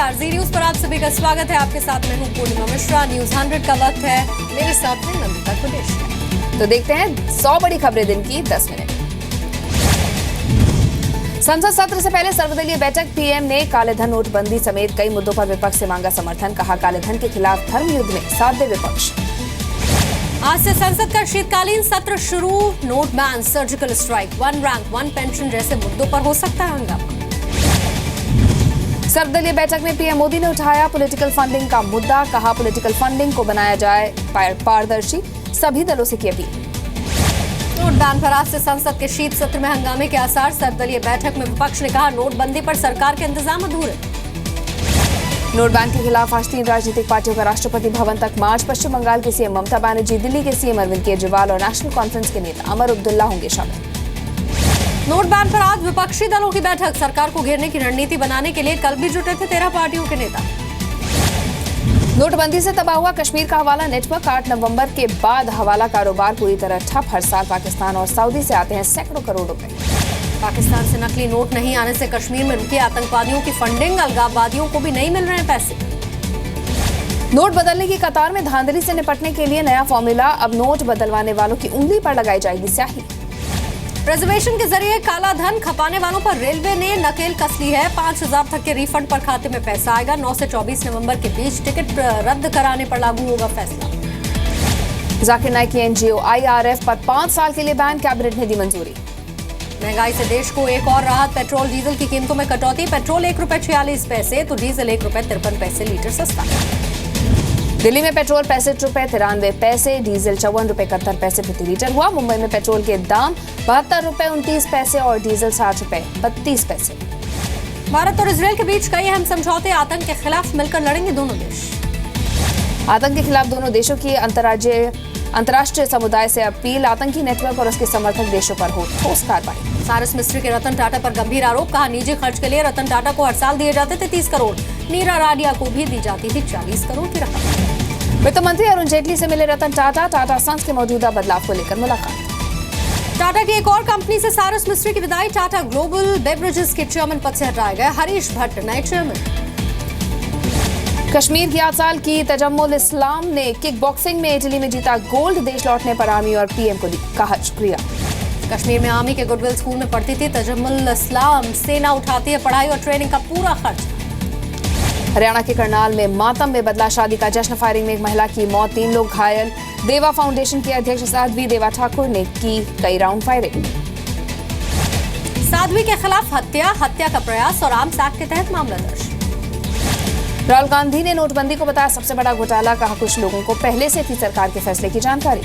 नमस्कार, जी न्यूज पर आप सभी का स्वागत है। आपके साथ मैं हूं पूर्णिमा मिश्रा। न्यूज 100 का वक्त है। मेरे साथ में नंदिता कुलेश। तो देखते हैं 100 बड़ी खबरें दिन की 10 मिनट। संसद सत्र से पहले सर्वदलीय बैठक। पीएम ने काले धन, नोटबंदी समेत कई मुद्दों पर विपक्ष से मांगा समर्थन। कहा काले धन के खिलाफ धर्म युद्ध में साथ दे विपक्ष। आज से संसद का शीतकालीन सत्र शुरू। Note ban, surgical strike, one rank one pension जैसे मुद्दों पर हो सकता है हंगामा। सर्वदलीय बैठक में पीएम मोदी ने उठाया पॉलिटिकल फंडिंग का मुद्दा। कहा पॉलिटिकल फंडिंग को बनाया जाए पारदर्शी, सभी दलों से की अपील। नोट बैन पर आज से संसद के शीत सत्र में हंगामे के आसार। सर्वदलीय बैठक में विपक्ष ने कहा नोटबंदी पर सरकार के इंतजाम अधूरे। नोट बैन के खिलाफ आज 3 राजनीतिक पार्टियों का राष्ट्रपति भवन तक मार्च। पश्चिम बंगाल के सीएम ममता बनर्जी, दिल्ली के सीएम अरविंद केजरीवाल और नेशनल कॉन्फ्रेंस के नेता अमर अब्दुल्ला होंगे शामिल। नोट बैन पर आज विपक्षी दलों की बैठक। सरकार को घेरने की रणनीति बनाने के लिए कल भी जुटे थे 13 पार्टियों के नेता। नोटबंदी से तबाह हुआ कश्मीर का हवाला नेटवर्क। 8 नवंबर के बाद हवाला कारोबार पूरी तरह ठप। हर साल पाकिस्तान और सऊदी से आते हैं सैकड़ों करोड़ रुपए। पाकिस्तान से नकली नोट नहीं आने से कश्मीर में रुके आतंकवादियों की फंडिंग। अलगाववादियों को भी नहीं मिल रहे हैं पैसे। नोट बदलने की कतार में धांधली से निपटने के लिए नया फॉर्मूला। अब नोट बदलवाने वालों की उंगली पर लगाई जाएगी स्याही। रिजर्वेशन के जरिए काला धन खपाने वालों पर रेलवे ने नकेल कस ली है। 5,000 तक के रिफंड पर खाते में पैसा आएगा। 9 से 24 नवंबर के बीच टिकट रद्द कराने पर लागू होगा फैसला। जाकिर नाइक की एनजीओ IRF पर 5 साल के लिए बैन, कैबिनेट ने दी मंजूरी। महंगाई से देश को एक और राहत। पेट्रोल डीजल की कीमतों में कटौती। पेट्रोल ₹1.46 तो डीजल ₹1.53 लीटर सस्ता। दिल्ली में पेट्रोल ₹65.93, डीजल ₹54.71 प्रति लीटर हुआ। मुंबई में पेट्रोल के दाम ₹72.29 और डीजल ₹60.32। भारत और इजरायल के बीच कई अहम समझौते। आतंक के खिलाफ मिलकर लड़ेंगे दोनों देश। आतंक के खिलाफ दोनों देशों की अंतर्राष्ट्रीय समुदाय से अपील। आतंकी नेटवर्क और उसके समर्थक देशों पर हो ठोस कार्रवाई। सारस मिस्त्री के रतन टाटा पर गंभीर आरोप। कहा निजी खर्च के लिए रतन टाटा को हर साल दिए जाते थे 30 करोड़। नीरा राडिया को भी दी जाती थी 40 करोड़ की रकम। वित्त मंत्री अरुण जेटली से मिले रतन टाटा। टाटा सन्स के मौजूदा बदलाव को लेकर मुलाकात। टाटा की एक और कंपनी से सारस मिस्त्री की विदाई। टाटा ग्लोबल बेवरेजेस के चेयरमैन पद से हटाए गए हरीश भट्ट नए चेयरमैन। कश्मीर की 8 साल की तजम्मुल इस्लाम ने किक बॉक्सिंग में इटली में जीता गोल्ड। देश लौटने पर आर्मी और पीएम को कहा शुक्रिया। कश्मीर में आर्मी के गुडविल स्कूल में पढ़ती थी तजम्मुल इस्लाम। सेना उठाती है पढ़ाई और ट्रेनिंग का पूरा खर्च। हरियाणा के करनाल में मातम में बदला शादी का जश्न। फायरिंग में एक महिला की मौत, 3 लोग घायल। देवा फाउंडेशन की अध्यक्ष साध्वी देवा ठाकुर ने की कई राउंड फायरिंग। साध्वी के खिलाफ हत्या का प्रयास और आर्म्स एक्ट के तहत मामला दर्ज। राहुल गांधी ने नोटबंदी को बताया सबसे बड़ा घोटाला। कहा कुछ लोगों को पहले से थी सरकार के फैसले की जानकारी।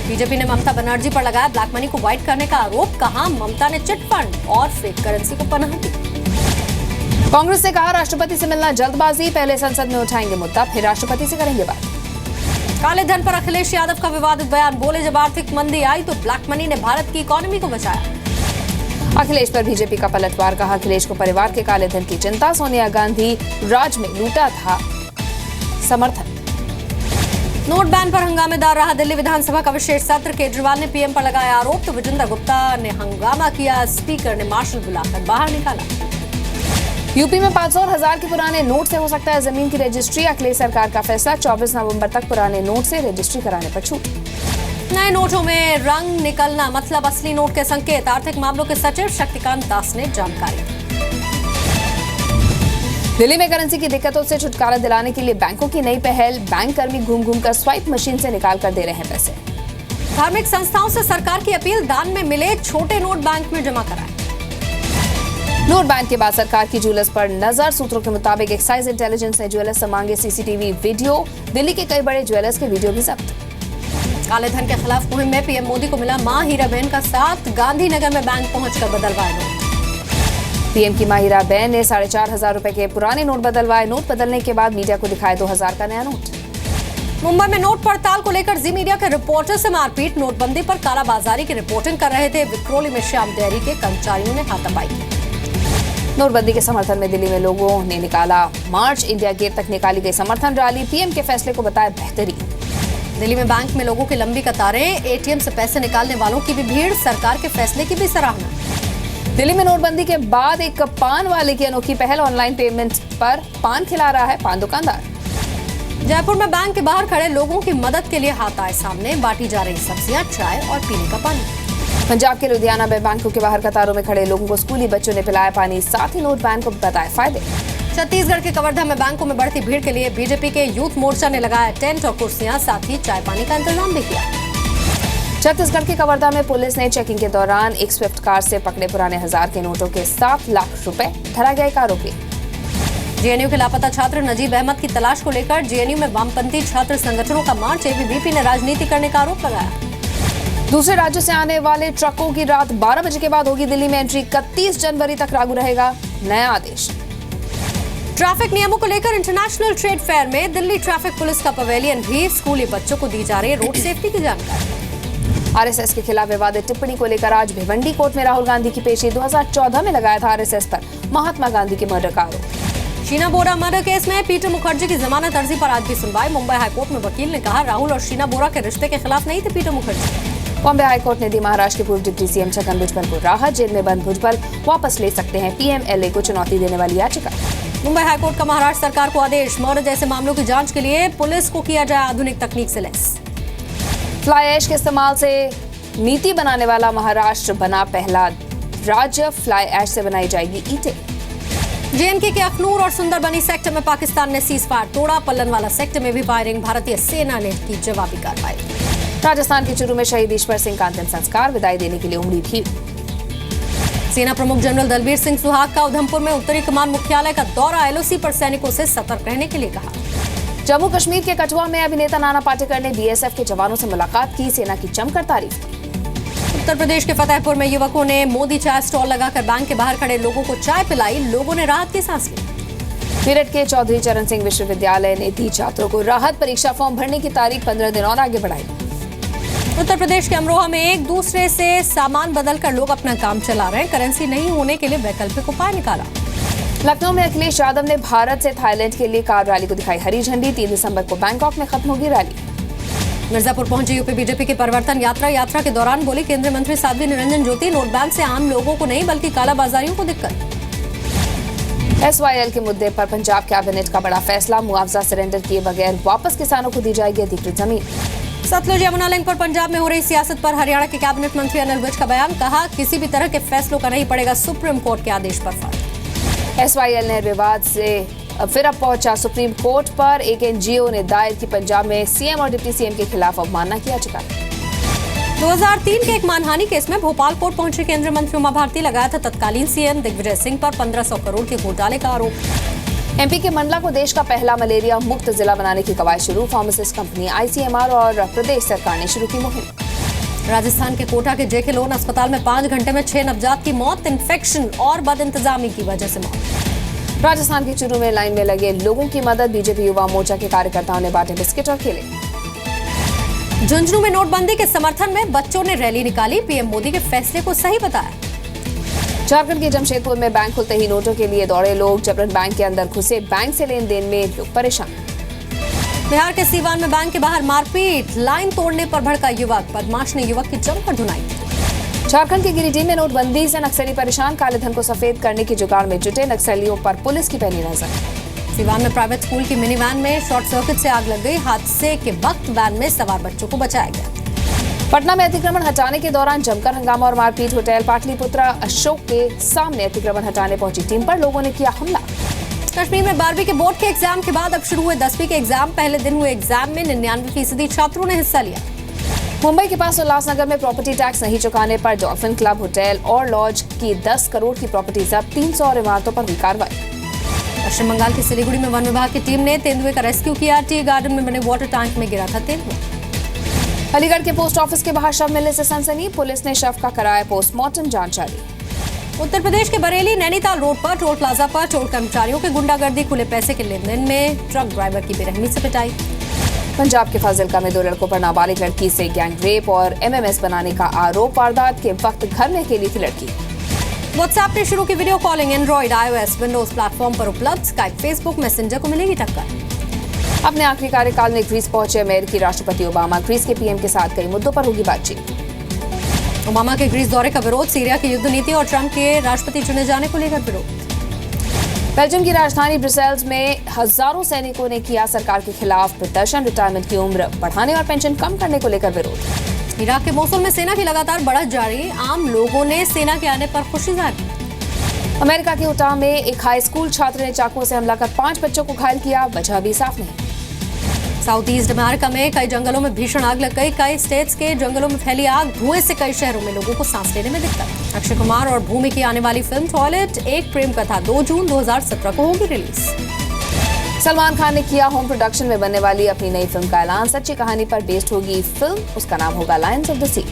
बीजेपी ने ममता बनर्जी पर लगाया ब्लैक मनी को व्हाइट करने का आरोप। कहा ममता ने चिट फंड और फेक करेंसी को पनाह दी। कांग्रेस ने कहा राष्ट्रपति से मिलना जल्दबाजी। पहले संसद में उठाएंगे मुद्दा, फिर राष्ट्रपति से करेंगे बात। काले धन पर अखिलेश यादव का विवादित बयान। बोले जब आर्थिक मंदी आई तो ब्लैक मनी ने भारत की इकोनॉमी को बचाया। अखिलेश पर बीजेपी का पलटवार। कहा अखिलेश को परिवार के काले धन की चिंता। सोनिया गांधी राज में लूटा था समर्थन। नोट बैन पर हंगामेदार रहा दिल्ली विधानसभा का विशेष सत्र। केजरीवाल ने पीएम पर लगाया आरोप तो विजेंद्र गुप्ता ने हंगामा किया। स्पीकर ने मार्शल बुलाकर बाहर निकाला। यूपी में 500 और 1000 के पुराने नोट से हो सकता है जमीन की रजिस्ट्री। अखिलेश सरकार का फैसला। 24 नवंबर तक पुराने नोट से रजिस्ट्री कराने पर छूट। नए नोटों में रंग निकलना मतलब असली नोट के संकेत। आर्थिक मामलों के सचिव शक्तिकांत दास ने जानकारी। दिल्ली में करेंसी की दिक्कतों से छुटकारा दिलाने के लिए बैंकों की नई पहल। बैंक कर्मी घूम घूम कर स्वाइप मशीन से निकाल कर दे रहे हैं पैसे। धार्मिक संस्थाओं से सरकार की अपील। दान में मिले छोटे नोट बैंक में जमा कराएं। नोट बैन के बाद सरकार की ज्वेलर्स पर नजर। सूत्रों के मुताबिक एक्साइज इंटेलिजेंस ने ज्वेलर्स से मांगे CCTV वीडियो। दिल्ली के कई बड़े ज्वेलर्स के वीडियो भी जब्त। काले धन के खिलाफ मुहिम में पीएम मोदी को मिला मां हीराबेन का साथ। गांधीनगर में बैंक पहुंचकर बदलवाए नोट। पीएम की मां हीराबेन ने 4,500 रुपए के पुराने नोट बदलवाए। नोट बदलने के बाद मीडिया को दिखाए 2000 का नया नोट। मुंबई में नोट पड़ताल को लेकर जी मीडिया के रिपोर्टर से मारपीट। नोटबंदी पर कालाबाजारी की रिपोर्टिंग कर रहे थे। विक्रोली में श्याम डेयरी के कर्मचारियों ने हाथापाई की। नोटबंदी के समर्थन में दिल्ली में लोगों ने निकाला मार्च। इंडिया गेट तक निकाली गई समर्थन रैली। पीएम के फैसले को बताया बेहतरीन। दिल्ली में बैंक में लोगों की लंबी कतारें। एटीएम से पैसे निकालने वालों की भी भीड़। सरकार के फैसले की भी सराहना। दिल्ली में नोटबंदी के बाद एक पान वाले की अनोखी पहल, ऑनलाइन पेमेंट पर पान खिला रहा है पान दुकानदार। जयपुर में बैंक के बाहर खड़े लोगों की मदद के लिए हाथ आए सामने, बांटी जा रही सब्जियां, चाय और पीने का पानी। पंजाब के लुधियाना में बैंकों के बाहर कतारों में खड़े लोगों को स्कूली बच्चों ने पिलाया पानी, साथ ही नोट बैंक को बताए फायदे। छत्तीसगढ़ के कवर्धा में बैंकों में बढ़ती भीड़ के लिए बीजेपी के यूथ मोर्चा ने लगाया टेंट और कुर्सियां, साथ ही चाय पानी का इंतजाम भी किया। छत्तीसगढ़ के कवर्धा में पुलिस ने चेकिंग के दौरान एक स्विफ्ट कार से पकड़े पुराने 1000 के नोटों के 7 लाख रुपए, धरा गया एक आरोपी। जेएनयू के लापता छात्र नजीब अहमद की तलाश को लेकर जेएनयू में वामपंथी छात्र संगठनों का मार्च, एबीवीपी ने राजनीति करने का आरोप लगाया। दूसरे राज्यों से आने वाले ट्रकों की रात 12 बजे के बाद होगी दिल्ली में एंट्री, 31 जनवरी तक लागू रहेगा नया आदेश। ट्रैफिक नियमों को लेकर इंटरनेशनल ट्रेड फेयर में दिल्ली ट्रैफिक पुलिस का पवेलियन भी, स्कूली बच्चों को दी जा रही रोड सेफ्टी की जानकारी। आरएसएस के खिलाफ विवादित टिप्पणी को लेकर आज भिवंडी कोर्ट में राहुल गांधी की पेशी, 2014 में लगाया था आरएसएस पर महात्मा गांधी के मर्डर का आरोप। शीना बोरा मर्डर केस में पीटर मुखर्जी की जमानत अर्जी पर आज भी सुनवाई। मुंबई हाईकोर्ट में वकील ने कहा राहुल और शीना बोरा के रिश्ते के खिलाफ नहीं थे पीटर मुखर्जी। बॉम्बे हाईकोर्ट ने दी महाराष्ट्र के पूर्व डिप्टी सीएम छगन भुजबल को राहत, जेल में बंद भुजबल वापस ले सकते हैं पीएमएलए को चुनौती देने वाली याचिका। मुंबई हाईकोर्ट का महाराष्ट्र सरकार को आदेश, मर्डर जैसे मामलों की जांच के लिए पुलिस को किया जाए आधुनिक तकनीक से लैस। फ्लाई ऐश के इस्तेमाल से नीति बनाने वाला महाराष्ट्र बना पहला राज्य, फ्लाई ऐश से बनाई जाएगी ईंटें। जेएनके के अखनूर और सुंदरबनी सेक्टर में पाकिस्तान ने सीज फायर तोड़ा, पल्लनवाला सेक्टर में भी फायरिंग, भारतीय सेना ने की जवाबी कार्रवाई। राजस्थान के चूरू में शहीद ईश्वर सिंह का अंतिम संस्कार, विदाई देने के लिए उमड़ी भीड़। सेना प्रमुख जनरल दलबीर सिंह सुहाग का उधमपुर में उत्तरी कमान मुख्यालय का दौरा, एलओसी पर सैनिकों से सतर्क रहने के लिए कहा। जम्मू कश्मीर के कठुआ में अभिनेता नाना पाटेकर ने बीएसएफ के जवानों से मुलाकात की, सेना की जमकर तारीफ की। उत्तर प्रदेश के फतेहपुर में युवकों ने मोदी चाय स्टॉल लगाकर बैंक के बाहर खड़े लोगों को चाय पिलाई, लोगों ने राहत की सांस ली। मेरठ के चौधरी चरण सिंह विश्वविद्यालय ने दी छात्रों को राहत, परीक्षा फॉर्म भरने की तारीख 15 दिन और आगे बढ़ाई। उत्तर प्रदेश के अमरोहा में एक दूसरे से सामान बदलकर लोग अपना काम चला रहे हैं, करेंसी नहीं होने के लिए वैकल्पिक उपाय निकाला। लखनऊ में अखिलेश यादव ने भारत से थाईलैंड के लिए कार रैली को दिखाई हरी झंडी, 3 दिसंबर को बैंकॉक में खत्म होगी रैली। मिर्जापुर पहुंची यूपी बीजेपी की परिवर्तन यात्रा के दौरान बोली केंद्रीय मंत्री साध्वी निरंजन ज्योति, नोट बैंक से आम लोगों को नहीं बल्कि कालाबाजारियों को दिक्कत। एसवाईएल के मुद्दे पर पंजाब कैबिनेट का बड़ा फैसला, मुआवजा सरेंडर किए बगैर वापस किसानों को दी जाएगी अधिकृत जमीन। सतलुज यमुना लिंक पर पंजाब में हो रही सियासत पर हरियाणा के कैबिनेट मंत्री अनिल विज का बयान, कहा किसी भी तरह के फैसलों का नहीं पड़ेगा सुप्रीम कोर्ट के आदेश पर फर्क। एसवाईएल ने विवाद से फिर अब पहुंचा सुप्रीम कोर्ट पर, एक एनजीओ ने दायर की पंजाब में सीएम और डिप्टी सीएम के खिलाफ अवमानना की याचिका। 2003 के एक मानहानि केस में भोपाल कोर्ट पहुंचे केंद्रीय मंत्री उमा भारती, लगाया था तत्कालीन सीएम दिग्विजय सिंह पर 1500 करोड़ के घोटाले का आरोप। एमपी के मंडला को देश का पहला मलेरिया मुक्त जिला बनाने की कवायद शुरू, फार्मासिस्ट कंपनी आईसीएमआर और प्रदेश सरकार ने शुरू की मुहिम। राजस्थान के कोटा के जेके लोन अस्पताल में 5 घंटे में 6 नवजात की मौत, इन्फेक्शन और बदइंतजामी की वजह से मौत। राजस्थान के चूरू में लाइन में लगे लोगों की मदद, बीजेपी युवा मोर्चा के कार्यकर्ताओं ने बांटे बिस्किट और केले। झुंझुनू में नोटबंदी के समर्थन में बच्चों ने रैली निकाली, पीएम मोदी के फैसले को सही बताया। झारखंड के जमशेदपुर में बैंक खुलते ही नोटों के लिए दौड़े लोग, जबरन बैंक के अंदर घुसे, बैंक से लेन देन में लोग परेशान। बिहार के सीवान में बैंक के बाहर मारपीट, लाइन तोड़ने पर भड़का युवक, बदमाश ने युवक की जमकर धुनाई। झारखंड के गिरिडीह में नोटबंदी से नक्सली परेशान, काले धन को सफेद करने की जुगाड़ में जुटे नक्सलियों पर पुलिस की पैनी नजर। सीवान में प्राइवेट स्कूल की मिनी वैन में शॉर्ट सर्किट से आग लग गई, हादसे के वक्त वैन में सवार बच्चों को बचाया गया। पटना में अतिक्रमण हटाने के दौरान जमकर हंगामा और मारपीट, होटल पाटलिपुत्रा अशोक के सामने अतिक्रमण हटाने पहुंची टीम पर लोगों ने किया हमला। कश्मीर में 12वीं के बोर्ड के एग्जाम के बाद अब शुरू हुए 10वीं के एग्जाम, पहले दिन हुए एग्जाम में 99% छात्रों ने हिस्सा लिया। मुंबई के पास उल्लासनगर में प्रॉपर्टी टैक्स नहीं चुकाने पर डॉल्फिन क्लब, होटल और लॉज की 10 करोड़ की प्रॉपर्टी जब्त, 300 और इमारतों पर हुई कार्रवाई। पश्चिम बंगाल की सिलीगुड़ी में वन विभाग की टीम ने तेंदुए का रेस्क्यू किया, टी गार्डन में बने वाटर टैंक में गिरा था तेंदुआ। अलीगढ़ के पोस्ट ऑफिस के बाहर शव मिलने से सनसनी, पुलिस ने शव का कराया पोस्टमार्टम, जांच जारी। उत्तर प्रदेश के बरेली नैनीताल रोड पर टोल प्लाजा पर टोल कर्मचारियों की गुंडागर्दी, खुले पैसे के लेन देन में ट्रक ड्राइवर की बेरहमी से पिटाई। पंजाब के फाजिलका में 2 लड़कों पर नाबालिग लड़की से गैंग रेप और एमएमएस बनाने का आरोप, वारदात के वक्त घर में अकेली थी लड़की। व्हाट्सएप ने शुरू की video calling, Android, iOS, Windows platform पर उपलब्ध, स्काइप, फेसबुक, मैसेंजर को मिलेगी टक्कर। अपने आखिरी कार्यकाल में ग्रीस पहुंचे अमेरिकी राष्ट्रपति ओबामा, ग्रीस के पीएम के साथ कई मुद्दों पर होगी बातचीत। ओबामा के ग्रीस दौरे का विरोध, सीरिया की युद्ध नीति और ट्रंप के राष्ट्रपति चुने जाने को लेकर विरोध। बेल्जियम की राजधानी ब्रसेल्स में हजारों सैनिकों ने किया सरकार के खिलाफ प्रदर्शन, रिटायरमेंट की उम्र बढ़ाने और पेंशन कम करने को लेकर विरोध। इराक के मोसुल में सेना की लगातार बढ़त जारी, आम लोगों ने सेना के आने पर खुशी जाहिर की। अमेरिका के उटाह में एक हाई स्कूल छात्र ने चाकुओं से हमला कर 5 बच्चों को घायल किया, वजह भी साफ नहीं। साउथ ईस्ट अमेरिका में कई जंगलों में भीषण आग लग गई, कई स्टेट्स के जंगलों में फैली आग, धुएं से कई शहरों में लोगों को सांस लेने में दिक्कत। अक्षय कुमार और भूमि की आने वाली फिल्म टॉयलेट एक प्रेम कथा 2 जून 2017 को होगी रिलीज। सलमान खान ने किया होम प्रोडक्शन में बनने वाली अपनी नई फिल्म का ऐलान, सच्ची कहानी पर बेस्ड होगी फिल्म, उसका नाम होगा लायंस ऑफ द सी।